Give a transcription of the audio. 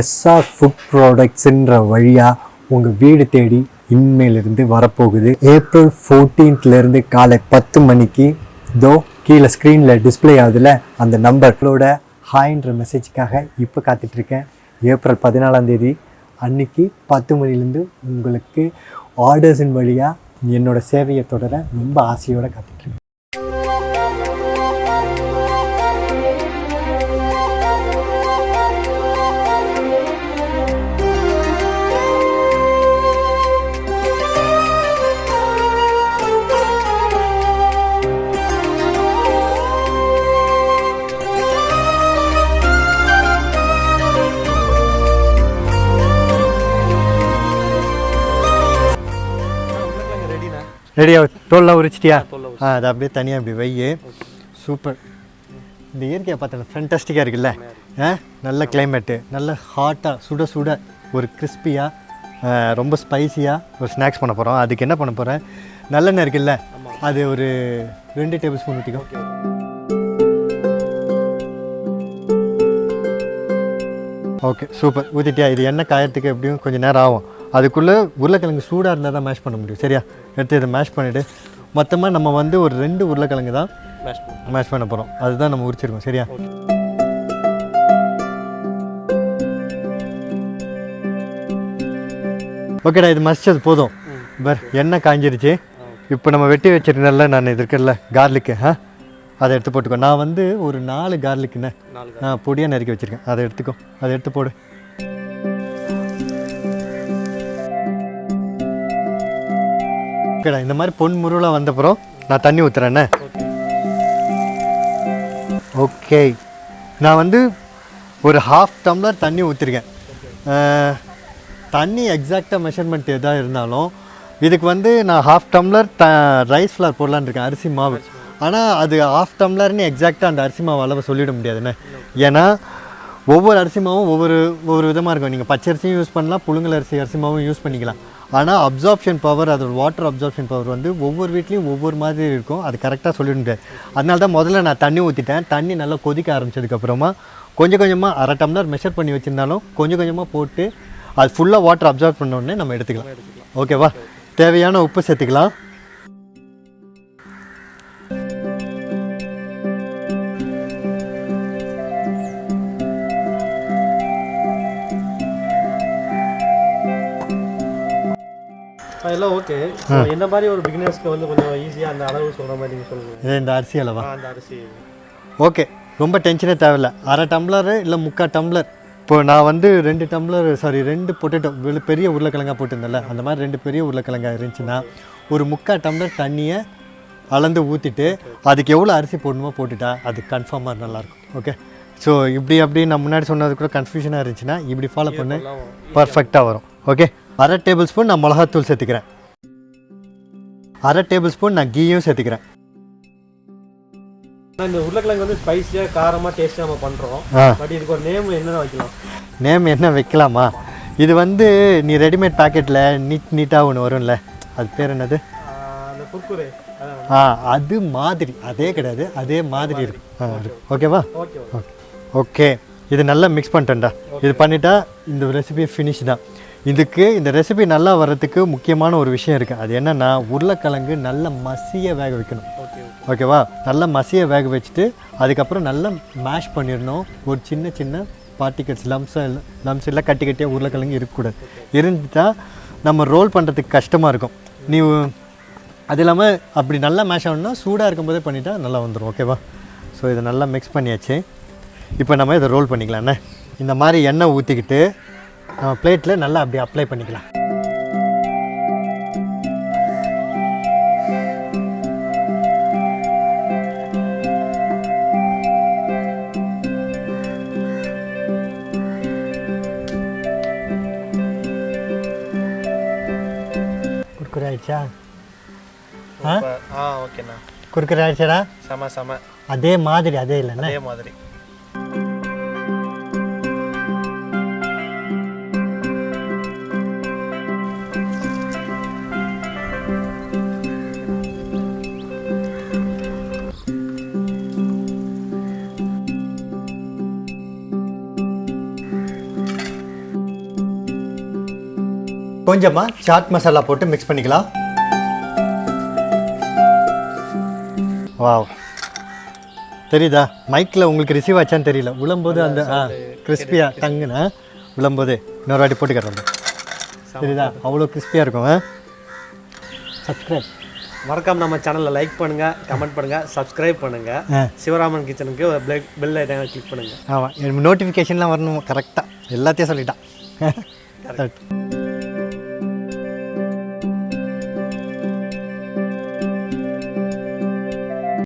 SR food ப்ராடக்ட்ஸுன்ற வழியாக உங்கள் வீடு தேடி இனிமேலிருந்து வரப்போகுது. ஏப்ரல் 14th காலை 10 மணிக்கு கீழே ஸ்க்ரீனில் டிஸ்பிளே ஆகுதுல அந்த நம்பர்களோட ஹாய்ன்ற மெசேஜுக்காக இப்போ காத்துட்ருக்கேன். ஏப்ரல் 14 அன்னைக்கு 10 மணிலேருந்து உங்களுக்கு ஆர்டர்ஸின் வழியாக என்னோடய சேவையை தொடர ரொம்ப ஆசையோடு காத்துட்ருக்கேன். ரெடியா? தோல்லாம் உரிச்சிட்டியா? அது அப்படியே தனியாக அப்படி வை. சூப்பர். இந்த இயற்கையை பார்த்தா ஃபேண்டாஸ்டிக்காக இருக்குல்ல. நல்ல கிளைமேட்டு, நல்ல ஹாட்டாக சுட சுட ஒரு கிறிஸ்பியாக ரொம்ப ஸ்பைஸியாக ஒரு ஸ்நாக்ஸ் பண்ண போகிறோம். அதுக்கு என்ன பண்ண போகிறேன், நல்லெண்ணெய் இருக்குல்ல, அது ஒரு 2 டேபிள் ஸ்பூன் ஊற்றிக்கோ. Okay super. ஊற்றிட்டியா? இது எண்ணெய் காயறதுக்கு எப்படியும் கொஞ்சம் நேரம் ஆகும். அதுக்குள்ளே உருளைக்கிழங்கு சூடாக இருந்தால் தான் மேஷ் பண்ண முடியும். சரியா? எடுத்து இதை மேஷ் பண்ணிவிட்டு மொத்தமாக நம்ம ஒரு 2 உருளைக்கிழங்கு தான் மேஷ் பண்ண போகிறோம். அதுதான் நம்ம உரிச்சிருக்கோம். சரியா? ஓகேடா, இது மசிச்சது போதும். பர் எண்ணெய் காஞ்சிருச்சு. இப்போ நம்ம வெட்டி வச்சிருந்தேன்ல நான் இது இருக்குல்ல கார்லிக்கு, அதை எடுத்து போட்டுக்கோ. நான் ஒரு 4 கார்லிக்குண்ணே நான் பொடியாக நறுக்கி வச்சுருக்கேன். அதை எடுத்துக்கோ, அதை எடுத்து போடு. ஓகேடா, இந்த மாதிரி பொன் முருளாக வந்தப்புறம் நான் தண்ணி ஊற்றுறேண்ணே. ஓகே, நான் ஒரு 1/2 டம்ளர் தண்ணி ஊற்றிருக்கேன். தண்ணி எக்ஸாக்டாக மெஷர்மெண்ட் எதாக இருந்தாலும் இதுக்கு நான் 1/2 டம்ளர் ரைஸ் ஃப்ளார் போடலான்னு இருக்கேன், அரிசி மாவு. ஆனால் அது 1/2 டம்ளர்னு எக்ஸாக்டாக அந்த அரிசி மாவு அளவை சொல்லிட முடியாதுண்ணே. ஏன்னா ஒவ்வொரு அரிசி மாவும் ஒவ்வொரு விதமாக இருக்கும். நீங்கள் பச்சை அரிசியும் யூஸ் பண்ணலாம், புழுங்கல் அரிசி மாவும் யூஸ் பண்ணிக்கலாம். ஆனால் அப்சார்ப்ஷன் பவர், அதோட வாட்டர் அப்சார்ப்ஷன் பவர் ஒவ்வொரு வீட்லேயும் ஒவ்வொரு மாதிரி இருக்கும். அது கரெக்டாக சொல்லிட முடியாது. அதனால தான் முதல்ல நான் தண்ணி ஊற்றிட்டேன். தண்ணி நல்லா கொதிக்க ஆரம்பித்ததுக்கப்புறமா கொஞ்சம் கொஞ்சமாக 1/2 டம்ளர் மெஷர் பண்ணி வச்சுருந்தாலும் கொஞ்சம் கொஞ்சமாக போட்டு அது ஃபுல்லாக வாட்டர் அப்சார்ப் பண்ண உடனே நம்ம எடுத்துக்கலாம். ஓகேவா? தேவையான உப்பு சேர்த்துக்கலாம். எல்லாம் ஓகே. என்ன மாதிரி ஒரு பிகினர்ஸ்க்கு கொஞ்சம் ஈஸியாக அந்த அளவு சொல்கிற மாதிரி நீங்கள் சொல்லுங்கள். இந்த அரிசி அளவா? அந்த அரிசி ஓகே, ரொம்ப டென்ஷனே தேவையில்லை. 1/2 டம்ளர் இல்லை 3/4 டம்ளர். இப்போ நான் 2 டம்ளர் 2 பொட்டேட்டோ பெரிய உருளைக்கிழங்காக போட்டிருந்தேன்ல, அந்த மாதிரி 2 பெரிய உருளைக்கிழங்கா இருந்துச்சுன்னா ஒரு 3/4 டம்ளர் தண்ணியை அளந்து ஊற்றிட்டு அதுக்கு எவ்வளோ அரிசி போடணுமோ போட்டுட்டா அது கன்ஃபார்மாக நல்லாயிருக்கும். ஓகே, ஸோ இப்படி நான் முன்னாடி சொன்னது கூட கன்ஃபியூஷனாக இருந்துச்சுன்னா இப்படி ஃபாலோ பண்ண பர்ஃபெக்டாக வரும். ஓகே, 1/2 டேபிள் ஸ்பூன் நான் மிளகாத்தூள் சேர்த்துக்கிறேன். 1/2 டேபிள் ஸ்பூன் நான் கீயும் சேர்த்துக்கிறேன். இந்த உருளைக்கிழங்கு ஸ்பைஸியாக காரமாக டேஸ்ட்டாக நம்ம பண்ணுறோம். பட் இதுக்கு ஒரு நேம் என்ன வைக்கலாம்? நேம் என்ன வைக்கலாமா? இது நீ ரெடிமேட் பேக்கெட்டில் நீட்டாக ஒன்று வரும்ல, அது பேர் என்னது? அந்த குர்குரே. அது மாதிரி அதே கிடையாது, அதே மாதிரி இருக்கு. ஓகேவா? Okay okay okay. இது நல்லா மிக்ஸ் பண்ணிட்டேன்டா. இது பண்ணிட்டா இந்த ரெசிபி ஃபினிஷ் தான். இந்த ரெசிபி நல்லா வர்றதுக்கு முக்கியமான ஒரு விஷயம் இருக்குது. அது என்னென்னா உருளைக்கிழங்கு நல்ல மசிய வேக வைக்கணும். ஓகேவா? நல்லா மசிய வேக வச்சுட்டு அதுக்கப்புறம் நல்லா மேஷ் பண்ணிடணும். ஒரு சின்ன சின்ன பார்ட்டிகல்ஸ் லம்ஸ் எல்லாம் கட்டி கட்டியாக உருளைக்கிழங்கு இருக்கக்கூடாது. இருந்துட்டால் நம்ம ரோல் பண்ணுறதுக்கு கஷ்டமாக இருக்கும். நீ அது இல்லாமல் அப்படி நல்லா மேஷ் ஆகணும்னா சூடாக இருக்கும்போதே பண்ணிட்டா நல்லா வந்துடும். ஓகேவா? ஸோ இதை நல்லா மிக்ஸ் பண்ணியாச்சு. இப்போ நம்ம இதை ரோல் பண்ணிக்கலாண்ணே. இந்த மாதிரி எண்ணெய் ஊற்றிக்கிட்டு நம்ம பிளேட்டில் நல்லா அப்படி அப்ளை பண்ணிக்கலாம். குர்குரே ஆயிடுச்சா? ஓகேண்ணா. குர்குரே ஆயிடுச்சாடா? செம. அதே மாதிரி அதே இல்லைண்ணா? அதே மாதிரி. கொஞ்சமாக சாட் மசாலா போட்டு மிக்ஸ் பண்ணிக்கலாம். வாவ், தெரியுதா? மைக்கில் உங்களுக்கு ரிசீவ் ஆச்சான்னு தெரியல. விழும்போது அந்த கிறிஸ்பியாக டங்குன்னு விழும்போது இன்னொரு வாட்டி போட்டுக்கிறோம். தெரியுதா? அவ்வளோ கிறிஸ்பியாக இருக்கும். சப்ஸ்கிரைப் மறக்காம நம்ம சேனலில் லைக் பண்ணுங்கள், கமெண்ட் பண்ணுங்கள், சப்ஸ்கிரைப் பண்ணுங்கள். சிவராமன் கிச்சனுக்கு ஒரு பெல் ஐட்டனை கிளிக் பண்ணுங்கள். ஆமாம், நோட்டிஃபிகேஷன்லாம் வரணும் கரெக்டாக. எல்லாத்தையும் சொல்லிட்டான்.